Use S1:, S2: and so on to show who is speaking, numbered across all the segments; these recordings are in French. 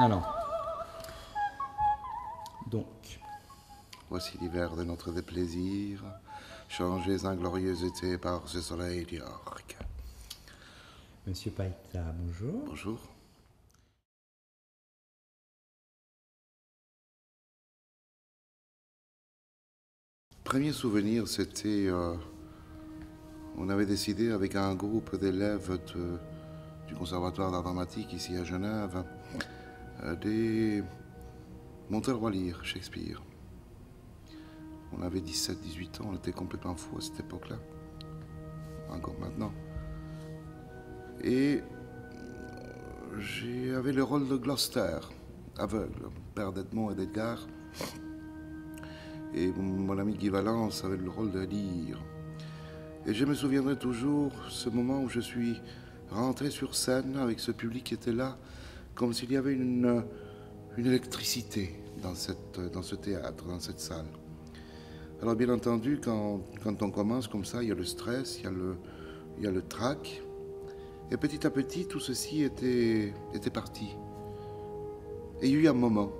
S1: Alors, donc,
S2: Voici l'hiver de notre déplaisir, changés un glorieux été par ce soleil d'York.
S1: Monsieur Païta, bonjour.
S2: Bonjour. Premier souvenir, c'était... on avait décidé avec un groupe d'élèves du Conservatoire d'art dramatique ici à Genève de monter le roi Lear, Shakespeare. On avait 17-18 ans, on était complètement fous à cette époque-là. Encore maintenant. Et j'avais le rôle de Gloucester, aveugle, père d'Edmond et d'Edgar. Et mon ami Guy Valence avait le rôle de Lear. Et je me souviendrai toujours ce moment où je suis rentré sur scène avec ce public qui était là, comme s'il y avait une électricité dans ce théâtre, dans cette salle. Alors bien entendu, quand on commence comme ça, il y a le stress, il y a le trac. Et petit à petit, tout ceci était parti. Et il y a eu un moment.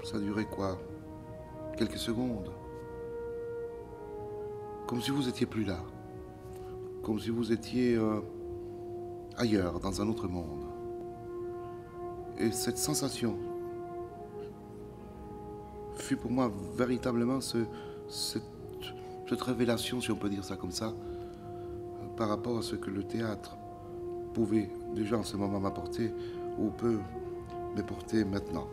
S2: Ça a duré quoi? Quelques secondes. Comme si vous étiez plus là. Comme si vous étiez ailleurs, dans un autre monde. Et cette sensation fut pour moi véritablement cette révélation, si on peut dire ça comme ça, par rapport à ce que le théâtre pouvait déjà en ce moment m'apporter ou peut m'apporter maintenant.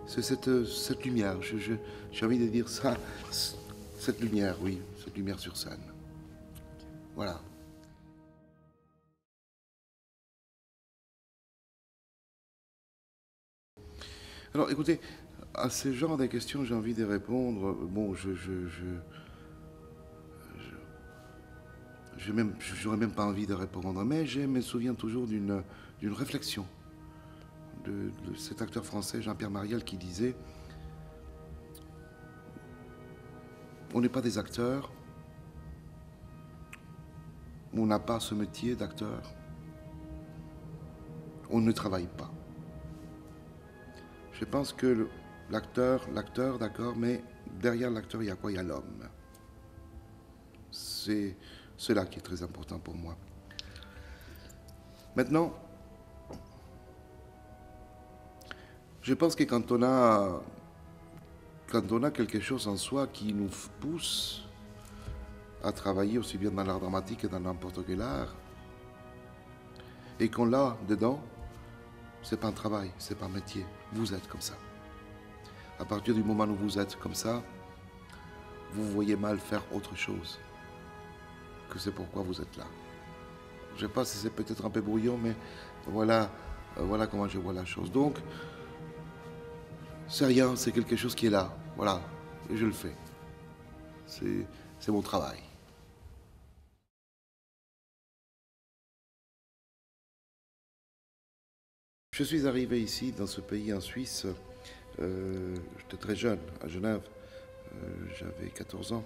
S2: C'est cette lumière, j'ai envie de dire ça, cette lumière, oui, cette lumière sur scène. Voilà. Alors écoutez, à ce genre de questions, j'ai envie de répondre. Bon, j'aurais même pas envie de répondre, mais je me souviens toujours d'une réflexion de cet acteur français, Jean-Pierre Mariel, qui disait: on n'est pas des acteurs, on n'a pas ce métier d'acteur, on ne travaille pas. Je pense que l'acteur, d'accord, mais derrière l'acteur, il y a quoi? Il y a l'homme. C'est cela qui est très important pour moi. Maintenant, je pense que quand on a quelque chose en soi qui nous pousse à travailler aussi bien dans l'art dramatique que dans n'importe quel art, et qu'on l'a dedans, c'est pas un travail, c'est pas un métier. Vous êtes comme ça. À partir du moment où vous êtes comme ça, vous voyez mal faire autre chose que c'est pourquoi vous êtes là. Je sais pas si c'est peut-être un peu brouillon, mais voilà comment je vois la chose. Donc, c'est rien, c'est quelque chose qui est là, voilà, et je le fais. C'est mon travail. Je suis arrivé ici, dans ce pays, en Suisse, j'étais très jeune, à Genève, j'avais 14 ans.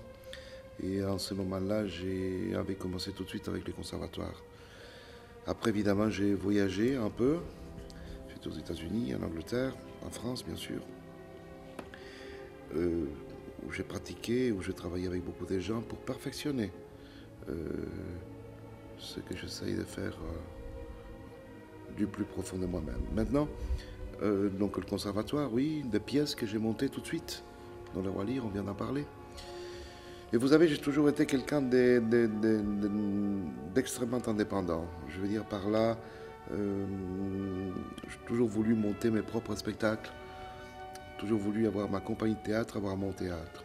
S2: Et en ce moment-là, j'avais commencé tout de suite avec les conservatoires. Après, évidemment, j'ai voyagé un peu. J'étais aux États-Unis, en Angleterre, en France, bien sûr, où j'ai pratiqué, où j'ai travaillé avec beaucoup de gens pour perfectionner ce que j'essaye de faire du plus profond de moi-même. Maintenant, donc le conservatoire, oui, des pièces que j'ai montées tout de suite. Dans le Roi Lear, on vient d'en parler. Et vous savez, j'ai toujours été quelqu'un d'extrêmement indépendant. Je veux dire par là, j'ai toujours voulu monter mes propres spectacles, toujours voulu avoir ma compagnie de théâtre, avoir mon théâtre.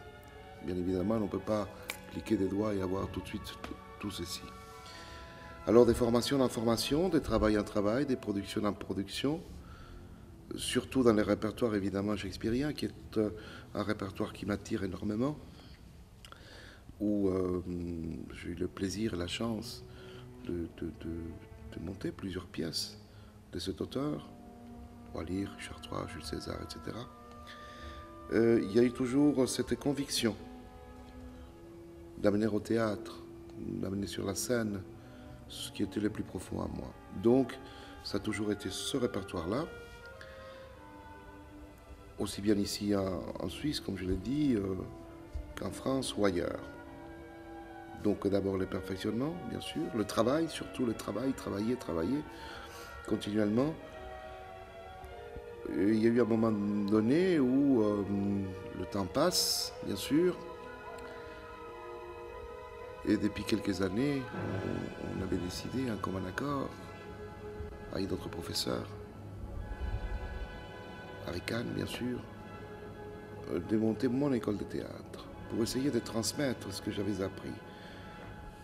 S2: Bien évidemment, on ne peut pas cliquer des doigts et avoir tout de suite tout ceci. Alors des formations en formation, des travails en travail, des productions en production, surtout dans les répertoires évidemment shakespeariens, qui est un répertoire qui m'attire énormément, où j'ai eu le plaisir et la chance de monter plusieurs pièces de cet auteur, Roi Lear, Richard III, Jules César, etc. Il y a eu toujours cette conviction d'amener au théâtre, d'amener sur la scène ce qui était le plus profond à moi. Donc, ça a toujours été ce répertoire-là. aussi bien ici en Suisse, comme je l'ai dit, qu'en France ou ailleurs. Donc d'abord le perfectionnement, bien sûr, le travail, surtout le travail, travailler continuellement. Il y a eu un moment donné où le temps passe, bien sûr, et depuis quelques années, on avait décidé, en commun accord, avec d'autres professeurs, avec Anne, bien sûr, de monter mon école de théâtre pour essayer de transmettre ce que j'avais appris.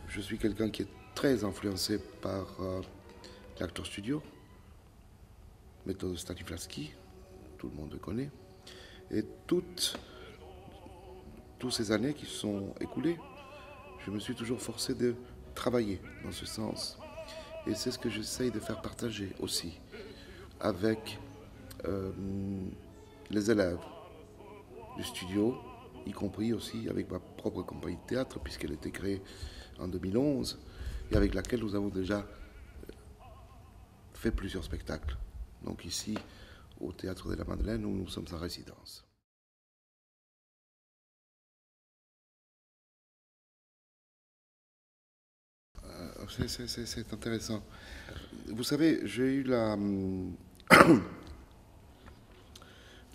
S2: Je suis quelqu'un qui est très influencé par l'acteur studio, méthode Stanislavski, tout le monde le connaît, et toutes ces années qui se sont écoulées, je me suis toujours forcé de travailler dans ce sens. Et c'est ce que j'essaye de faire partager aussi avec les élèves du studio, y compris aussi avec ma propre compagnie de théâtre, puisqu'elle a été créée en 2011, et avec laquelle nous avons déjà fait plusieurs spectacles. Donc ici, au Théâtre de la Madeleine, où nous sommes en résidence. C'est intéressant. Vous savez, j'ai eu la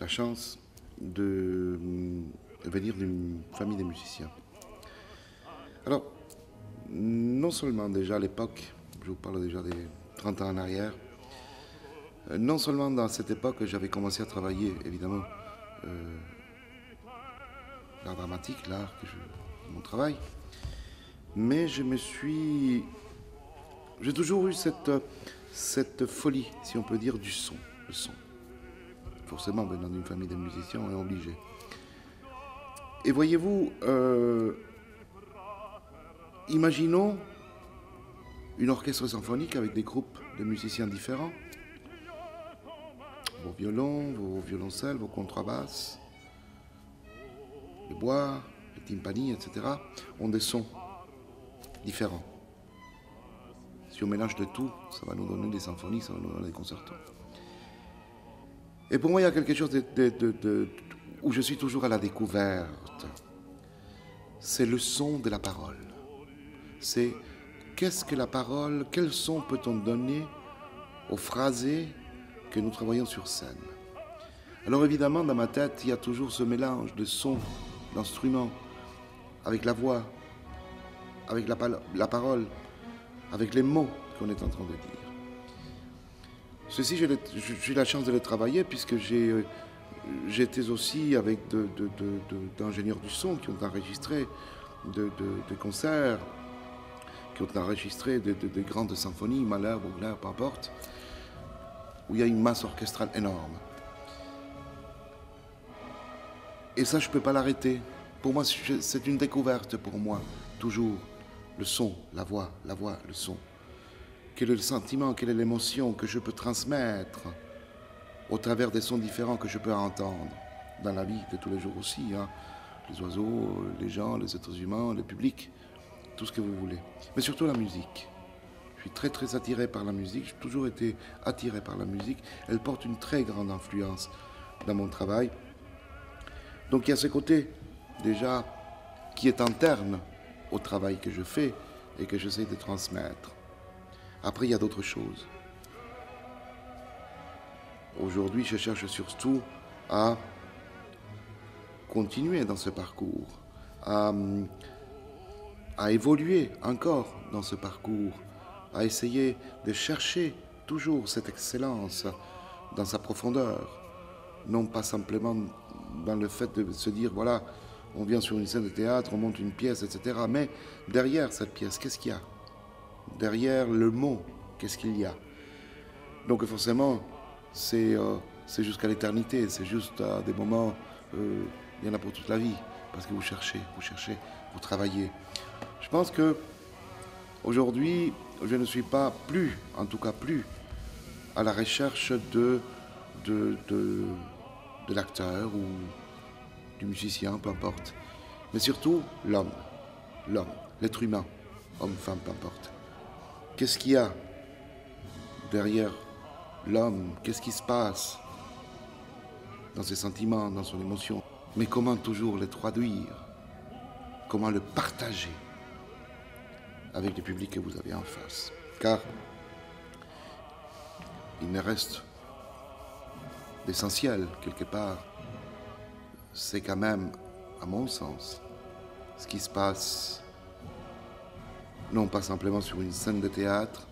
S2: chance de venir d'une famille de musiciens. Alors, non seulement déjà à l'époque, je vous parle déjà des 30 ans en arrière, non seulement dans cette époque j'avais commencé à travailler, évidemment, l'art dramatique, mon travail, mais j'ai toujours eu cette folie, si on peut dire, du son, le son. Forcément, venant d'une famille de musiciens, on est obligé. Et voyez-vous, imaginons une orchestre symphonique avec des groupes de musiciens différents. Vos violons, vos violoncelles, vos contrebasses, les bois, les tympanies, etc. ont des sons différents. Si on mélange de tout, ça va nous donner des symphonies, ça va nous donner des concertos. Et pour moi, il y a quelque chose où je suis toujours à la découverte. C'est le son de la parole. C'est qu'est-ce que la parole, quel son peut-on donner aux phrasés que nous travaillons sur scène. Alors évidemment, dans ma tête, il y a toujours ce mélange de sons, d'instruments, avec la voix, avec la parole, avec les mots qu'on est en train de dire. Ceci, j'ai eu la chance de le travailler puisque j'étais aussi avec d'ingénieurs du son qui ont enregistré de concerts, qui ont enregistré de grandes symphonies, Mahler, Wagner, peu importe, où il y a une masse orchestrale énorme. Et ça, je ne peux pas l'arrêter. Pour moi, c'est une découverte pour moi, toujours. Le son, la voix, le son. Quel est le sentiment, quelle est l'émotion que je peux transmettre au travers des sons différents que je peux entendre dans la vie de tous les jours aussi. Hein. Les oiseaux, les gens, les êtres humains, le public, tout ce que vous voulez. Mais surtout la musique. Je suis très très attiré par la musique, j'ai toujours été attiré par la musique. Elle porte une très grande influence dans mon travail. Donc il y a ce côté déjà qui est interne au travail que je fais et que j'essaie de transmettre. Après, il y a d'autres choses. Aujourd'hui, je cherche surtout à continuer dans ce parcours, à évoluer encore dans ce parcours, à essayer de chercher toujours cette excellence dans sa profondeur, non pas simplement dans le fait de se dire, voilà, on vient sur une scène de théâtre, on monte une pièce, etc. Mais derrière cette pièce, qu'est-ce qu'il y a? Derrière le mot, qu'est-ce qu'il y a? Donc forcément, c'est jusqu'à l'éternité, c'est juste à des moments, il y en a pour toute la vie, parce que vous cherchez, vous travaillez. Je pense que aujourd'hui, je ne suis pas plus, en tout cas plus, à la recherche de l'acteur ou du musicien, peu importe. Mais surtout, l'homme, l'être humain, homme, femme, peu importe. Qu'est-ce qu'il y a derrière l'homme? Qu'est-ce qui se passe dans ses sentiments, dans son émotion. Mais comment toujours les traduire? Comment le partager avec le public que vous avez en face? Car il ne reste d'essentiel, quelque part, c'est quand même, à mon sens, ce qui se passe, non pas simplement sur une scène de théâtre,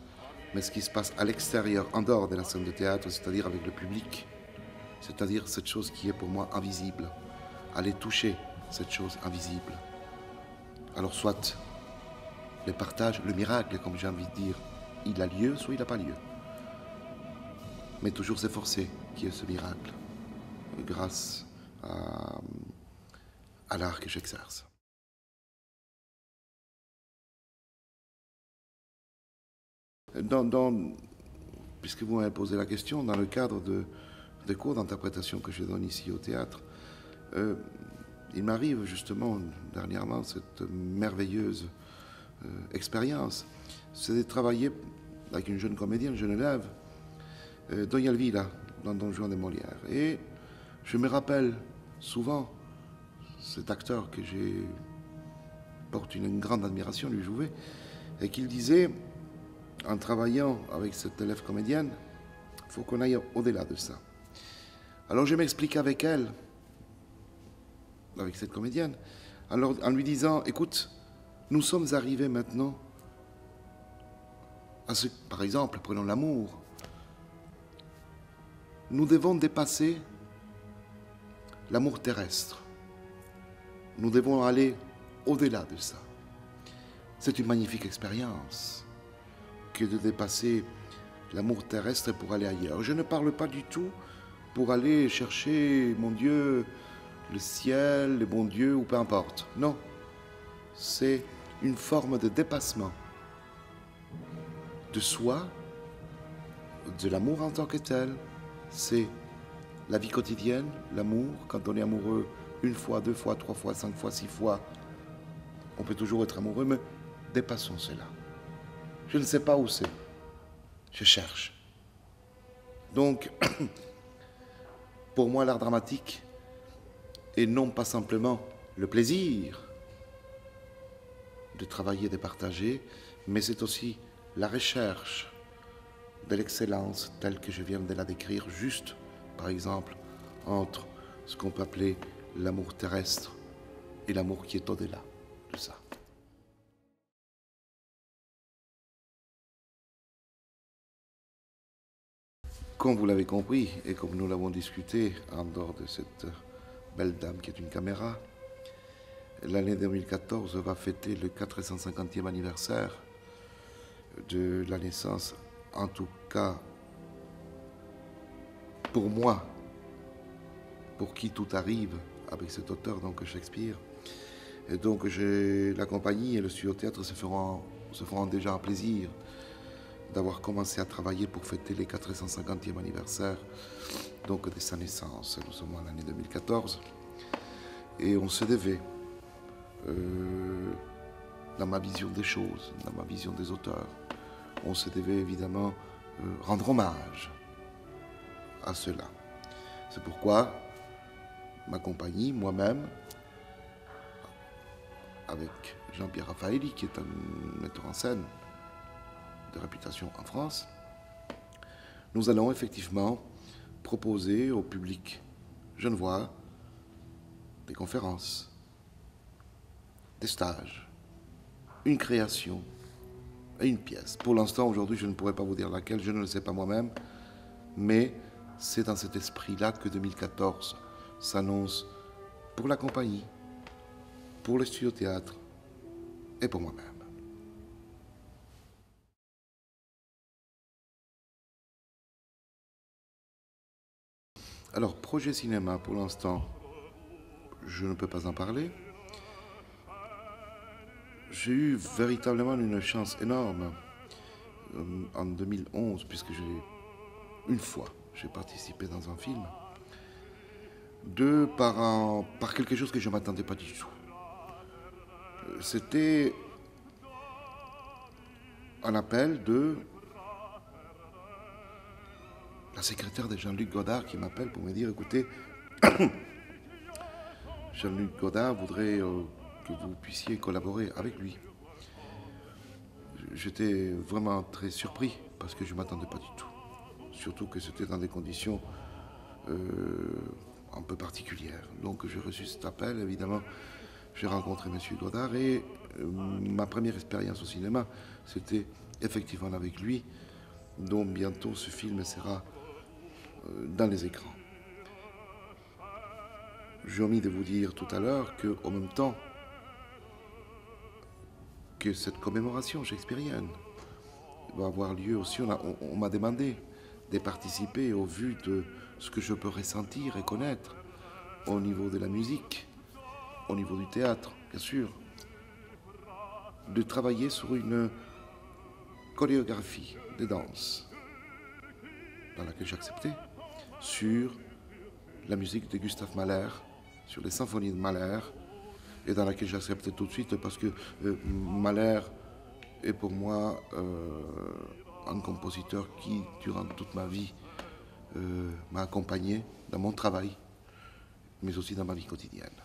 S2: mais ce qui se passe à l'extérieur, en dehors de la scène de théâtre, c'est-à-dire avec le public, c'est-à-dire cette chose qui est pour moi invisible, aller toucher cette chose invisible. Alors soit le partage, le miracle, comme j'ai envie de dire, il a lieu, soit il n'a pas lieu. Mais toujours s'efforcer qu'il y ait ce miracle, grâce à l'art que j'exerce. Puisque vous m'avez posé la question, dans le cadre des cours d'interprétation que je donne ici au théâtre, il m'arrive justement dernièrement cette merveilleuse expérience, c'est de travailler avec une jeune comédienne, une jeune élève, Doña Elvira, dans Don Juan de Molière. Et je me rappelle souvent cet acteur que j'ai porte une grande admiration, lui jouer, et qu'il disait, en travaillant avec cette élève comédienne, il faut qu'on aille au-delà de ça. Alors je m'explique avec elle, avec cette comédienne, alors, en lui disant, écoute, nous sommes arrivés maintenant à ce, par exemple, prenons l'amour. Nous devons dépasser l'amour terrestre. Nous devons aller au-delà de ça. C'est une magnifique expérience que de dépasser l'amour terrestre pour aller ailleurs. Je ne parle pas du tout pour aller chercher, mon Dieu, le ciel, le bon Dieu, ou peu importe. Non, c'est une forme de dépassement de soi, de l'amour en tant que tel. C'est la vie quotidienne, l'amour. Quand on est amoureux une fois, deux fois, trois fois, cinq fois, six fois, on peut toujours être amoureux, mais dépassons cela. Je ne sais pas où c'est. Je cherche. Donc, pour moi, l'art dramatique est non pas simplement le plaisir de travailler, de partager, mais c'est aussi la recherche de l'excellence telle que je viens de la décrire, juste, par exemple, entre ce qu'on peut appeler l'amour terrestre et l'amour qui est au-delà de ça. Comme vous l'avez compris, et comme nous l'avons discuté en dehors de cette belle dame qui est une caméra, l'année 2014 va fêter le 450e anniversaire de la naissance, en tout cas pour moi, pour qui tout arrive avec cet auteur, donc Shakespeare. Et donc la compagnie et le studio théâtre se feront déjà un plaisir d'avoir commencé à travailler pour fêter les 450e anniversaire donc de sa naissance. Nous sommes en l'année 2014 et on se devait, dans ma vision des choses, dans ma vision des auteurs, on se devait évidemment rendre hommage à cela. C'est pourquoi ma compagnie, moi-même, avec Jean-Pierre Raffaelli, qui est un metteur en scène de réputation en France, nous allons effectivement proposer au public genevois des conférences, des stages, une création et une pièce. Pour l'instant, aujourd'hui, je ne pourrais pas vous dire laquelle, je ne le sais pas moi-même, mais c'est dans cet esprit-là que 2014 s'annonce pour la compagnie, pour le studio théâtre et pour moi-même. Alors, projet cinéma, pour l'instant, je ne peux pas en parler. J'ai eu véritablement une chance énorme en 2011, puisque une fois, j'ai participé dans un film, par quelque chose que je ne m'attendais pas du tout. C'était un appel de la secrétaire de Jean-Luc Godard qui m'appelle pour me dire, écoutez, Jean-Luc Godard voudrait que vous puissiez collaborer avec lui. J'étais vraiment très surpris parce que je ne m'attendais pas du tout. Surtout que c'était dans des conditions un peu particulières. Donc j'ai reçu cet appel, évidemment, j'ai rencontré M. Godard et ma première expérience au cinéma, c'était effectivement avec lui, dont bientôt ce film sera dans les écrans. J'ai omis de vous dire tout à l'heure qu'au même temps que cette commémoration shakespearienne va avoir lieu aussi, on m'a demandé de participer au vu de ce que je peux ressentir et connaître au niveau de la musique, au niveau du théâtre, bien sûr, de travailler sur une chorégraphie de danse dans laquelle j'ai accepté, sur la musique de Gustav Mahler, sur les symphonies de Mahler, et dans laquelle j'ai accepté tout de suite parce que Mahler est pour moi un compositeur qui, durant toute ma vie, m'a accompagné dans mon travail, mais aussi dans ma vie quotidienne.